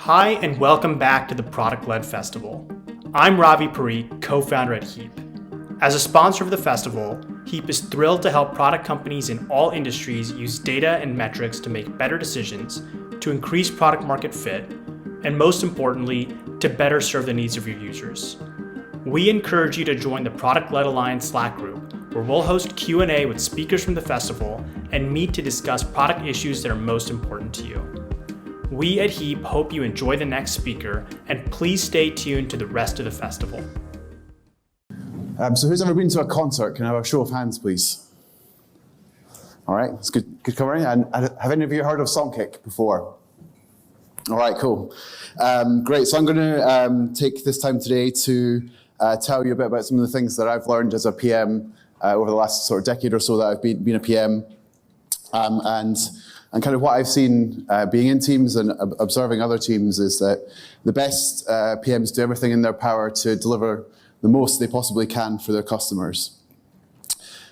Hi, and welcome back to the Product-Led Festival. I'm Ravi Parikh, co-founder at Heap. As a sponsor of the festival, Heap is thrilled to help product companies in all industries use data and metrics to make better decisions, to increase product market fit, and most importantly, to better serve the needs of your users. We encourage you to join the Product-Led Alliance Slack group, where we'll host Q&A with speakers from the festival and meet to discuss product issues that are most important to you. We at Heap hope you enjoy the next speaker, and please stay tuned to the rest of the festival. So who's ever been to a concert? Can I have a show of hands, please? All right, it's good covering. And have any of you heard of Songkick before? All right, cool. Great, so I'm going to take this time today to tell you a bit about some of the things that I've learned as a PM over the last sort of decade or so that I've been a PM. And kind of what I've seen being in teams and observing other teams is that the best PMs do everything in their power to deliver the most they possibly can for their customers.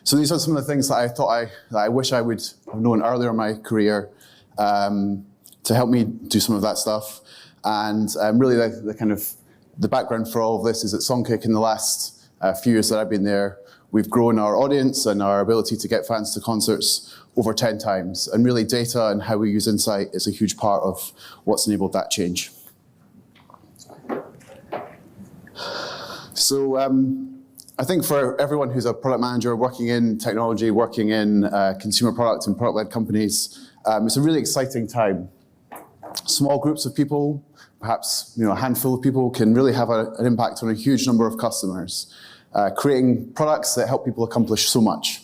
So these are some of the things that I thought I wish I would have known earlier in my career to help me do some of that stuff. And really the background for all of this is that Songkick in the last few years that I've been there, we've grown our audience and our ability to get fans to concerts over 10 times. And really data and how we use insight is a huge part of what's enabled that change. So I think for everyone who's a product manager working in technology, working in consumer products and product-led companies, it's a really exciting time. Small groups of people, perhaps a handful of people, can really have an impact on a huge number of customers, creating products that help people accomplish so much.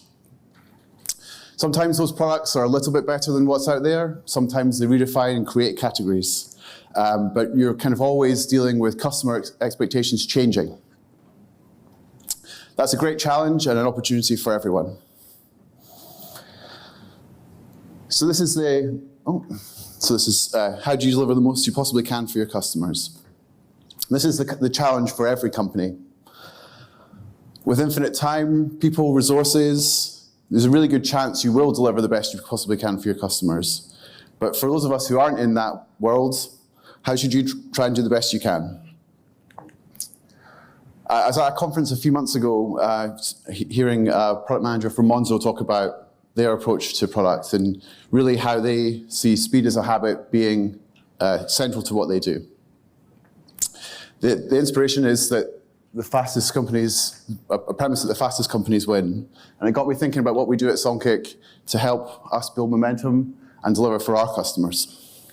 Sometimes those products are a little bit better than what's out there. Sometimes they redefine and create categories. But you're kind of always dealing with customer expectations changing. That's a great challenge and an opportunity for everyone. So this is how do you deliver the most you possibly can for your customers? This is the challenge for every company. With infinite time, people, resources, there's a really good chance you will deliver the best you possibly can for your customers. But for those of us who aren't in that world, how should you try and do the best you can? I was at a conference a few months ago hearing a product manager from Monzo talk about their approach to product and really how they see speed as a habit being central to what they do. The inspiration is that the fastest companies, a premise that the fastest companies win. And it got me thinking about what we do at Songkick to help us build momentum and deliver for our customers.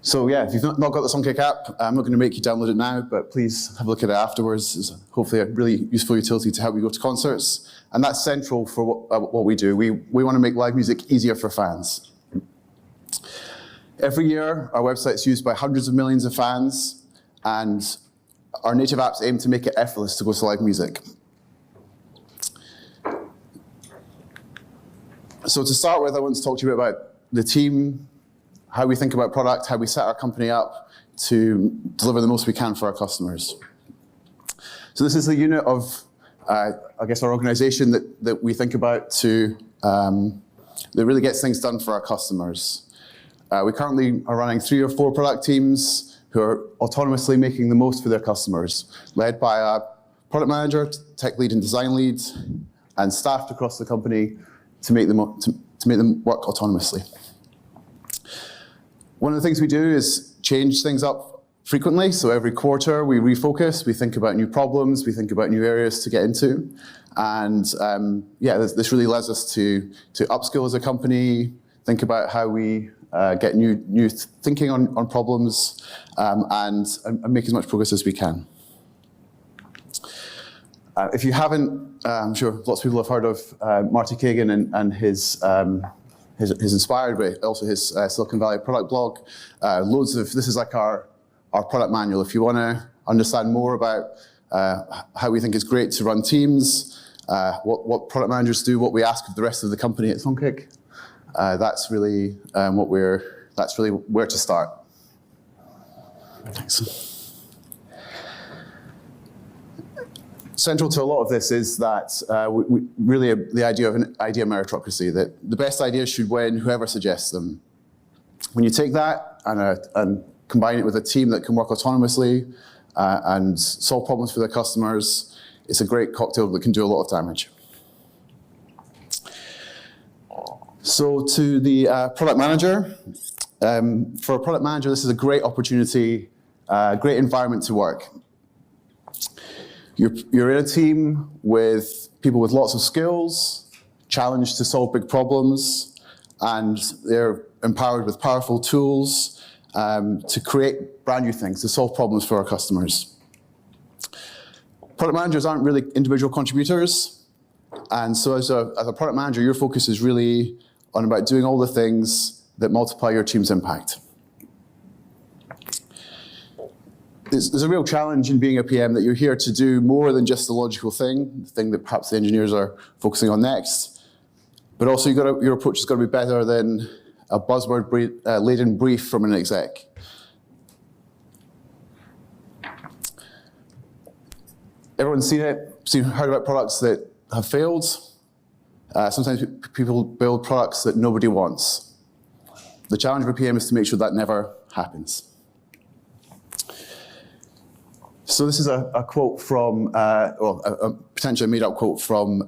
So yeah, if you've not got the Songkick app, I'm not going to make you download it now, but please have a look at it afterwards. It's hopefully a really useful utility to help you go to concerts. And that's central for what we do. We want to make live music easier for fans. Every year, our website's used by hundreds of millions of fans, and our native apps aim to make it effortless to go to live music. So to start with, I want to talk to you about the team, how we think about product, how we set our company up to deliver the most we can for our customers. So this is the unit of, I guess, our organization that we think about that really gets things done for our customers. We currently are running 3 or 4 product teams who are autonomously making the most for their customers, led by a product manager, tech lead and design lead, and staffed across the company to make them work autonomously. One of the things we do is change things up frequently. So every quarter we refocus, we think about new problems, we think about new areas to get into. And this really allows us to upskill as a company, think about how we get new thinking on problems, and make as much progress as we can. If you haven't, I'm sure lots of people have heard of Marty Kagan and his Inspired, but also his Silicon Valley product blog. This is like our product manual. If you want to understand more about how we think it's great to run teams, what product managers do, what we ask of the rest of the company at Songkick, that's really where to start. Thanks. Central to a lot of this is that the idea of an idea meritocracy, that the best ideas should win, whoever suggests them. When you take that and combine it with a team that can work autonomously and solve problems for their customers, it's a great cocktail that can do a lot of damage. So to the product manager, for a product manager, this is a great opportunity, great environment to work. You're in a team with people with lots of skills, challenged to solve big problems, and they're empowered with powerful tools to create brand new things, to solve problems for our customers. Product managers aren't really individual contributors, and so as a product manager, your focus is really on about doing all the things that multiply your team's impact. There's a real challenge in being a PM that you're here to do more than just the logical thing, the thing that perhaps the engineers are focusing on next, but also your approach has got to be better than a buzzword-laden brief from an exec. Everyone's seen it, heard about products that have failed. Sometimes people build products that nobody wants. The challenge of a PM is to make sure that never happens. So this is a quote from, a potentially made-up quote from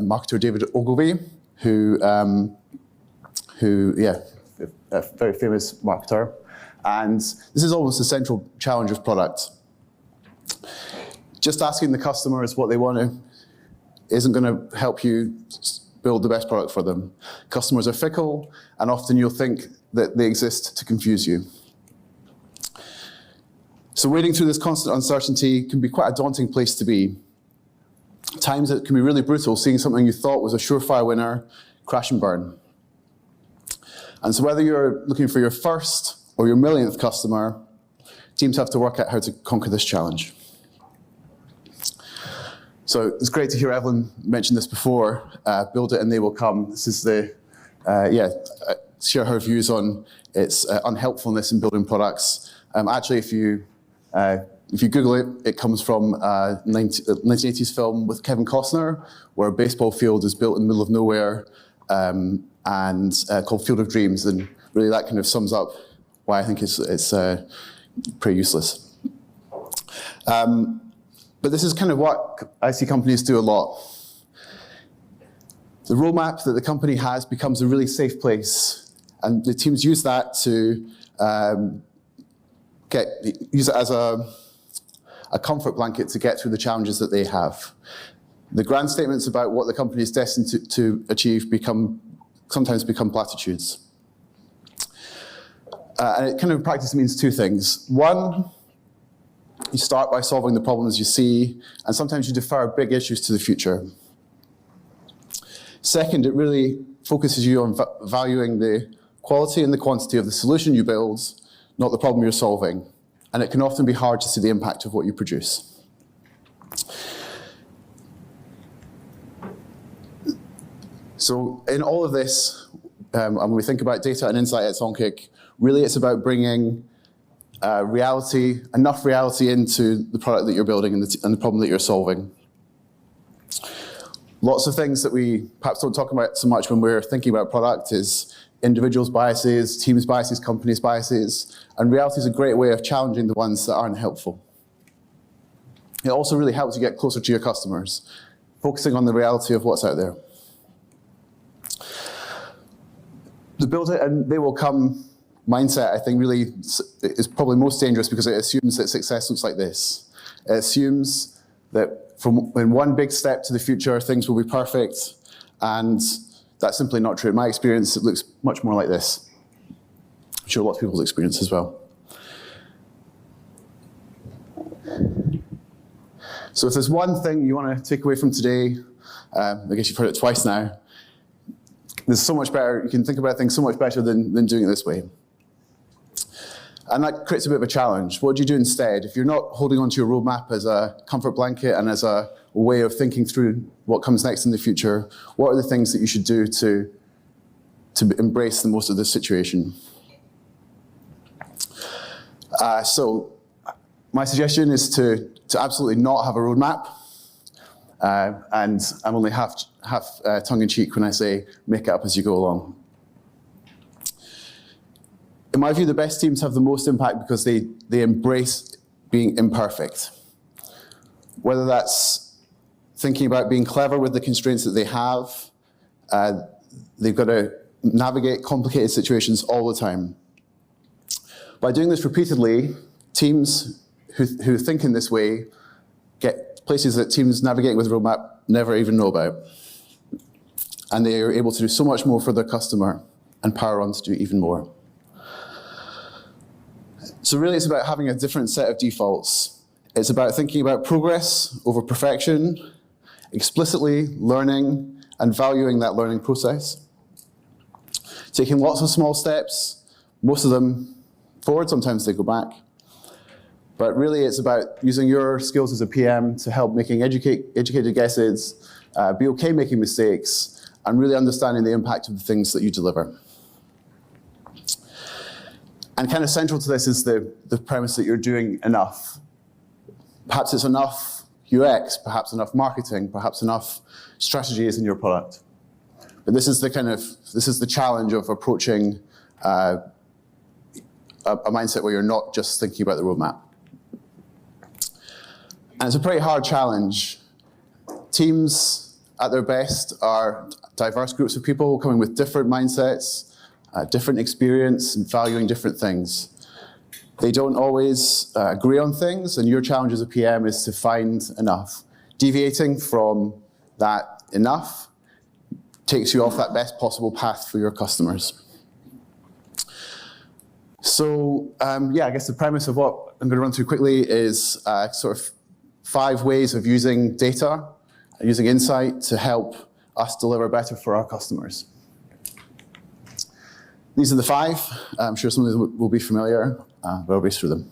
marketer David Ogilvy, who, a very famous marketer. And this is almost the central challenge of product. Just asking the customers what they want isn't going to help you build the best product for them. Customers are fickle, and often you'll think that they exist to confuse you. So wading through this constant uncertainty can be quite a daunting place to be. At times it can be really brutal, seeing something you thought was a surefire winner crash and burn. And so whether you're looking for your first or your millionth customer, teams have to work out how to conquer this challenge. So it's great to hear Evelyn mention this before, build it and they will come. This is share her views on its unhelpfulness in building products. Actually, if you Google it, it comes from a 1980s film with Kevin Costner, where a baseball field is built in the middle of nowhere and called Field of Dreams. And really that kind of sums up why I think it's pretty useless. But this is kind of what I see companies do a lot. The roadmap that the company has becomes a really safe place, and the teams use that to use it as a comfort blanket to get through the challenges that they have. The grand statements about what the company is destined to achieve sometimes become platitudes. And it kind of in practice means two things. One, you start by solving the problems you see, and sometimes you defer big issues to the future. Second, it really focuses you on valuing the quality and the quantity of the solution you build, not the problem you're solving. And it can often be hard to see the impact of what you produce. So in all of this, and when we think about data and insight at Songkick, really it's about bringing enough reality into the product that you're building and the problem that you're solving. Lots of things that we perhaps don't talk about so much when we're thinking about product is individuals' biases, teams' biases, companies' biases, and reality is a great way of challenging the ones that aren't helpful. It also really helps you get closer to your customers, focusing on the reality of what's out there. The build it and they will come mindset, I think, really is probably most dangerous because it assumes that success looks like this. It assumes that in one big step to the future, things will be perfect, and that's simply not true. In my experience, it looks much more like this. I'm sure lots of people's experience as well. So if there's one thing you want to take away from today, I guess you've heard it twice now, there's so much better, you can think about things so much better than doing it this way. And that creates a bit of a challenge. What do you do instead? If you're not holding onto your roadmap as a comfort blanket and as a way of thinking through what comes next in the future, what are the things that you should do to embrace the most of this situation? So my suggestion is to absolutely not have a roadmap. And I'm only half tongue-in-cheek when I say make it up as you go along. In my view, the best teams have the most impact because they embrace being imperfect. Whether that's thinking about being clever with the constraints that they have, they've got to navigate complicated situations all the time. By doing this repeatedly, teams who think in this way get places that teams navigating with a roadmap never even know about. And they are able to do so much more for their customer and power on to do even more. So really it's about having a different set of defaults. It's about thinking about progress over perfection, explicitly learning and valuing that learning process. Taking lots of small steps, most of them forward, sometimes they go back. But really it's about using your skills as a PM to help making educated guesses, be okay making mistakes, and really understanding the impact of the things that you deliver. And kind of central to this is the premise that you're doing enough. Perhaps it's enough UX, perhaps enough marketing, perhaps enough strategies in your product. But this is the challenge of approaching a mindset where you're not just thinking about the roadmap. And it's a pretty hard challenge. Teams at their best are diverse groups of people coming with different mindsets, different experience, and valuing different things. They don't always agree on things, and your challenge as a PM is to find enough. Deviating from that enough takes you off that best possible path for your customers. So, I guess the premise of what I'm going to run through quickly is sort of 5 ways of using data, using insight to help us deliver better for our customers. These are the 5. I'm sure some of them will be familiar, but I'll race through them.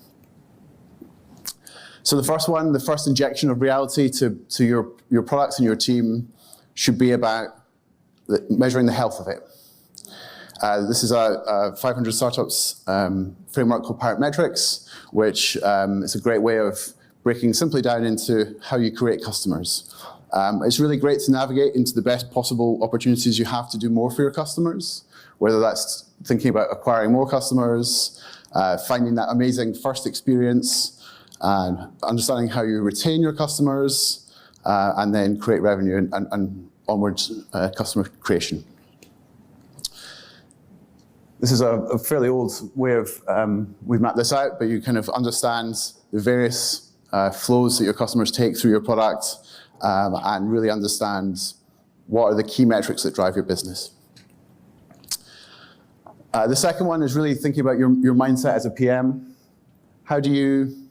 So the first one, the first injection of reality to your products and your team should be about measuring the health of it. This is a 500 startups framework called Pirate Metrics, which is a great way of breaking simply down into how you create customers. It's really great to navigate into the best possible opportunities you have to do more for your customers, whether that's thinking about acquiring more customers, finding that amazing first experience, understanding how you retain your customers, and then create revenue and onwards customer creation. This is a fairly old way of, we've mapped this out, but you kind of understand the various flows that your customers take through your product and really understand what are the key metrics that drive your business. The second one is really thinking about your mindset as a PM. How do you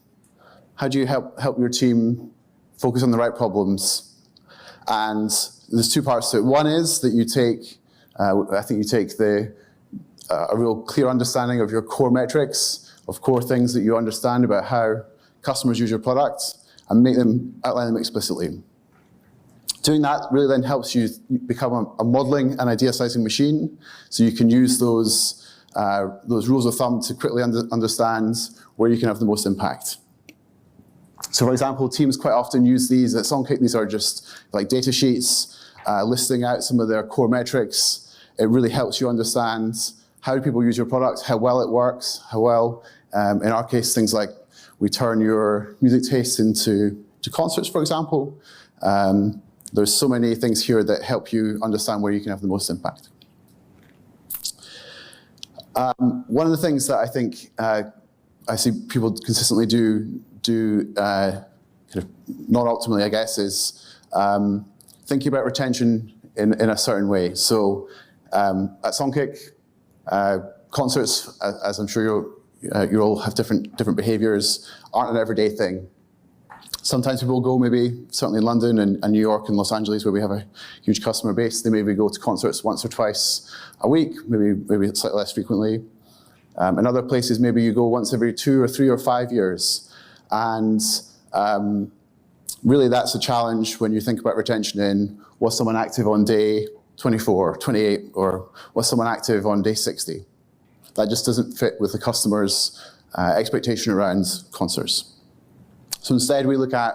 help your team focus on the right problems? And there's 2 parts to it. One is that you take, I think you take a real clear understanding of your core metrics, of core things that you understand about how customers use your product, and outline them explicitly. Doing that really then helps you become a modeling and idea sizing machine, so you can use those rules of thumb to quickly understand where you can have the most impact. So for example, teams quite often use these at Songkick. These are just like data sheets listing out some of their core metrics. It really helps you understand how do people use your product, how well it works, how well, in our case, things like we turn your music taste into concerts, for example. There's so many things here that help you understand where you can have the most impact. One of the things that I think I see people consistently do kind of not optimally, I guess, is thinking about retention in a certain way. So at Songkick, concerts, as I'm sure you all have different behaviors, aren't an everyday thing. Sometimes people go maybe, certainly in London and New York and Los Angeles, where we have a huge customer base, they maybe go to concerts once or twice a week, maybe slightly less frequently. In other places, maybe you go once every 2 or 3 or 5 years. And really that's a challenge when you think about retention in, was someone active on day 24, 28, or was someone active on day 60? That just doesn't fit with the customer's expectation around concerts. So instead, we look at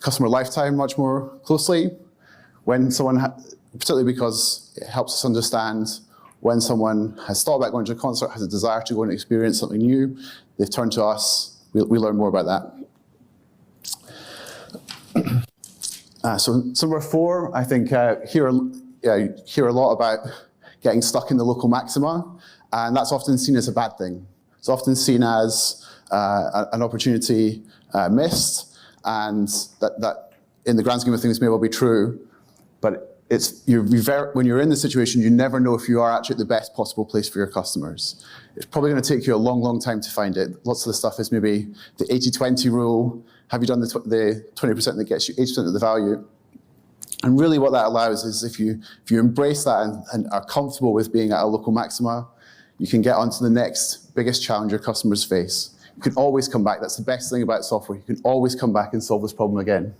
customer lifetime much more closely. When someone, particularly because it helps us understand when someone has thought about going to a concert, has a desire to go and experience something new, they've turned to us. We learn more about that. So number 4, I think hear a lot about getting stuck in the local maxima, and that's often seen as a bad thing. It's often seen as an opportunity missed, and that in the grand scheme of things may well be true, but when you're in the situation, you never know if you are actually at the best possible place for your customers. It's probably going to take you a long, long time to find it. Lots of the stuff is maybe the 80-20 rule. Have you done the 20% that gets you 80% of the value? And really what that allows is if you embrace that and are comfortable with being at a local maxima, you can get onto the next biggest challenge your customers face. You can always come back. That's the best thing about software. You can always come back and solve this problem again.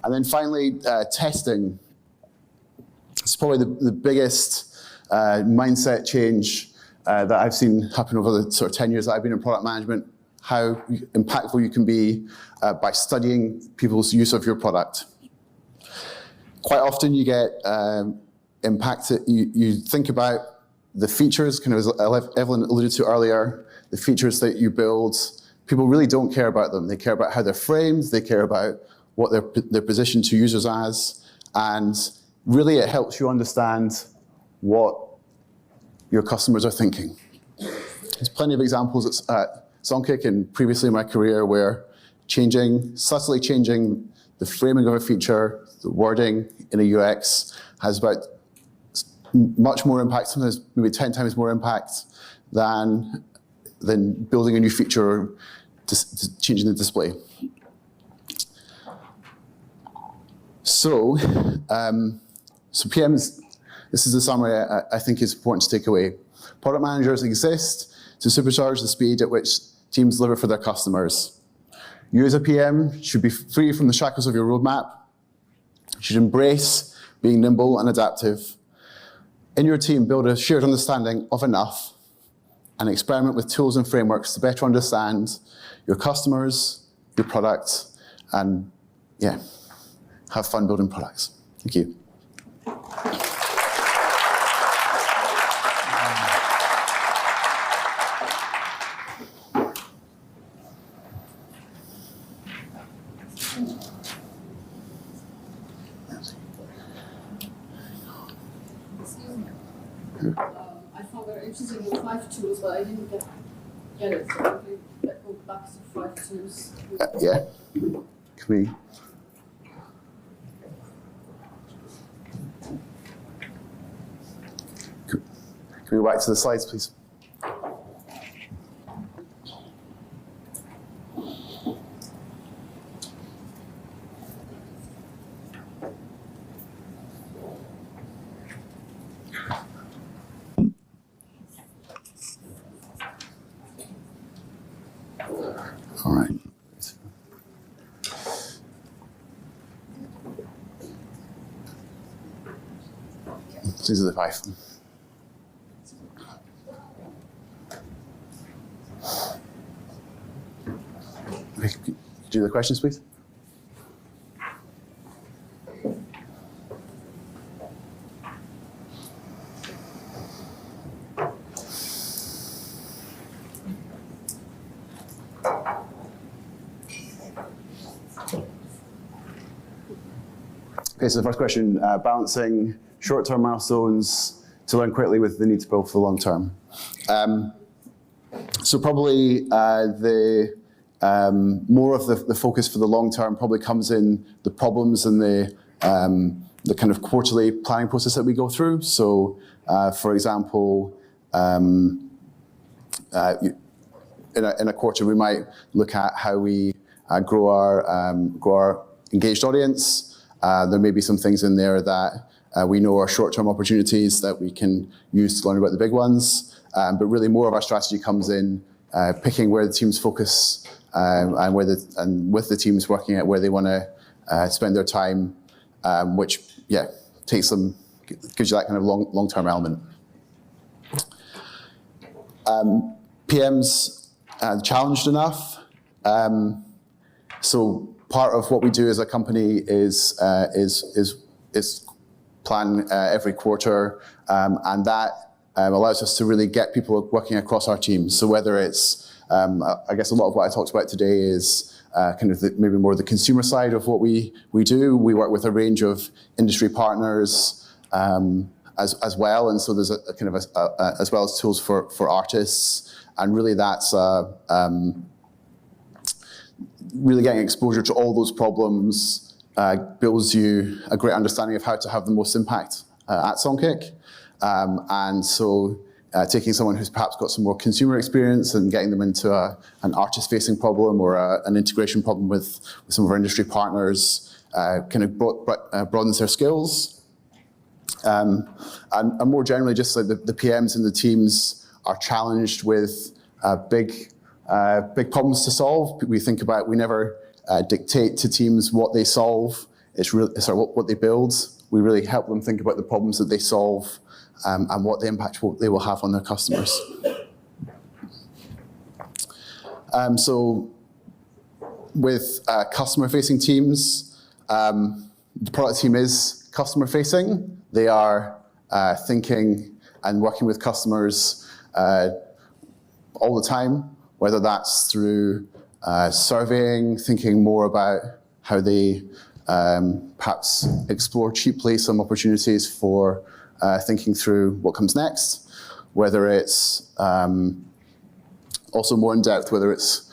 And then finally, testing. It's probably the biggest mindset change that I've seen happen over the sort of 10 years that I've been in product management, how impactful you can be by studying people's use of your product. Quite often you get impacted, you think about the features, kind of as Evelyn alluded to earlier, the features that you build, people really don't care about them. They care about how they're framed, they care about what they're positioned to users as, and really it helps you understand what your customers are thinking. There's plenty of examples at Songkick and previously in my career where subtly changing the framing of a feature, the wording in a UX has about much more impact, sometimes maybe 10 times more impact than building a new feature or changing the display. So PMs, this is the summary I think is important to take away. Product managers exist to supercharge the speed at which teams deliver for their customers. You as a PM should be free from the shackles of your roadmap. You should embrace being nimble and adaptive. In your team, build a shared understanding of enough and experiment with tools and frameworks to better understand your customers, your product, and have fun building products. Thank you. I found very interesting the 5 tools, but I didn't get it. So let's go back to 5 tools. Yeah. Can we go back to the slides, please? All right. These are the 5. Do the questions, please. Okay, so the first question, balancing short-term milestones to learn quickly with the need to build for the long term. So probably more of the focus for the long term probably comes in the problems and the kind of quarterly planning process that we go through. So, for example, in a quarter we might look at how we grow our engaged audience. There may be some things in there that we know are short-term opportunities that we can use to learn about the big ones. But really more of our strategy comes in picking where the teams focus and with the teams working at where they want to spend their time, which gives you that kind of long-term element. PMs challenged enough. So part of what we do as a company is is plan every quarter, and that allows us to really get people working across our teams. So whether it's, I guess a lot of what I talked about today is kind of maybe more the consumer side of what we do. We work with a range of industry partners as well, and so there's a kind of as well as tools for artists, and really that's really getting exposure to all those problems builds you a great understanding of how to have the most impact at Songkick. And so taking someone who's perhaps got some more consumer experience and getting them into an artist-facing problem or an integration problem with some of our industry partners kind of broadens their skills. And more generally, just like the PMs and the teams are challenged with big problems to solve. We never dictate to teams what they solve. It's really what they build. We really help them think about the problems that they solve and what the impact they will have on their customers. So with customer-facing teams, the product team is customer-facing. They are thinking and working with customers all the time, whether that's through surveying, thinking more about how they perhaps explore cheaply some opportunities for thinking through what comes next, whether it's also more in depth, whether it's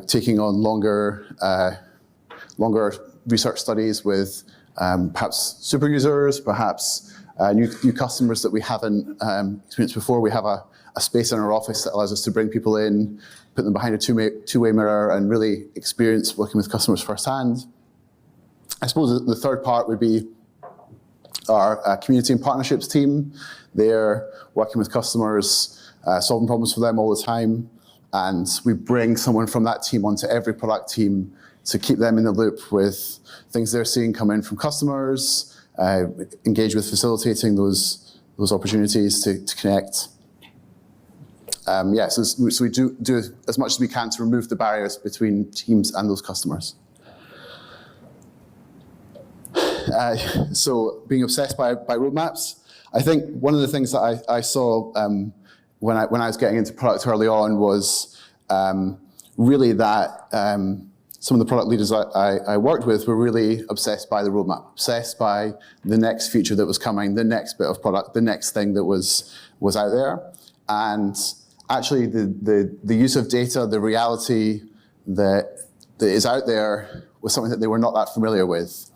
taking on longer research studies with perhaps super users, perhaps new customers that we haven't experienced before. We have a space in our office that allows us to bring people in, put them behind a two-way mirror, and really experience working with customers firsthand. I suppose the third part would be our community and partnerships team. They're working with customers, solving problems for them all the time, and we bring someone from that team onto every product team to keep them in the loop with things they're seeing come in from customers, engage with facilitating those opportunities to connect. So we do as much as we can to remove the barriers between teams and those customers. So being obsessed by roadmaps, I think one of the things that I saw when I was getting into product early on was really that some of the product leaders I worked with were really obsessed by the roadmap, obsessed by the next feature that was coming, the next bit of product, the next thing that was out there. And actually the use of data, the reality that is out there was something that they were not that familiar with.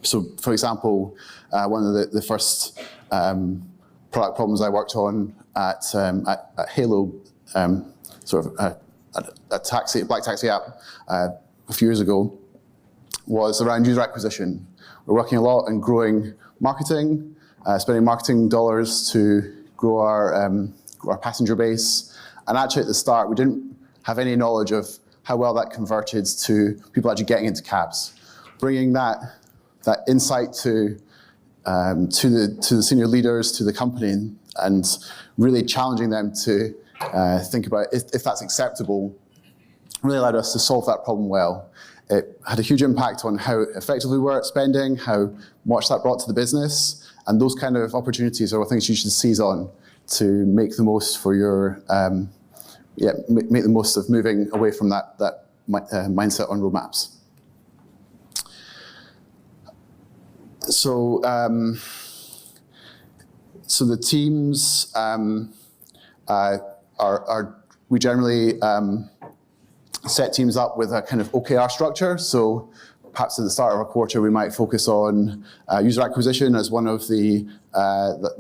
So, for example, one of the first product problems I worked on at Halo, sort of a black taxi app a few years ago, was around user acquisition. We're working a lot on growing marketing, spending marketing dollars to grow our passenger base. And actually, at the start, we didn't have any knowledge of how well that converted to people actually getting into cabs. Bringing that insight to the senior leaders, to the company, and really challenging them to think about if that's acceptable, really allowed us to solve that problem well. It had a huge impact on how effective we were at spending, how much that brought to the business, and those kind of opportunities are things you should seize on to make the most for your, make the most of moving away from that mindset on roadmaps. So, so the teams we generally set teams up with a kind of OKR structure. So perhaps at the start of a quarter, we might focus on user acquisition as one of the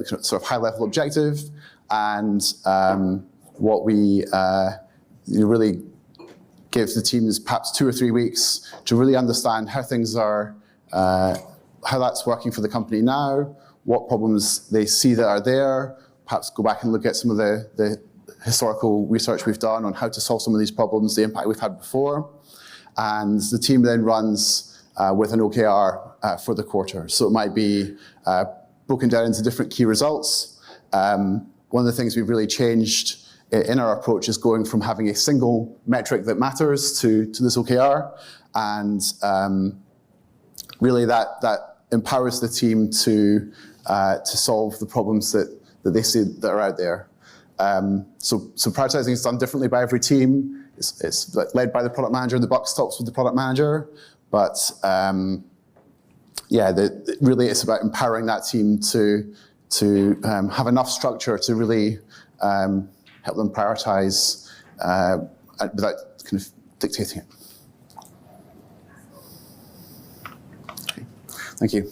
sort of high-level objective, and what we really give the teams perhaps 2 or 3 weeks to really understand how things are, how that's working for the company now, what problems they see that are there, perhaps go back and look at some of the historical research we've done on how to solve some of these problems, the impact we've had before. And the team then runs with an OKR for the quarter. So it might be broken down into different key results. One of the things we've really changed in our approach is going from having a single metric that matters to this OKR. And really that empowers the team to solve the problems that they see that are out there. So prioritizing is done differently by every team. It's led by the product manager. The buck stops with the product manager. But really it's about empowering that team to have enough structure to really help them prioritize without kind of dictating it. Okay. Thank you.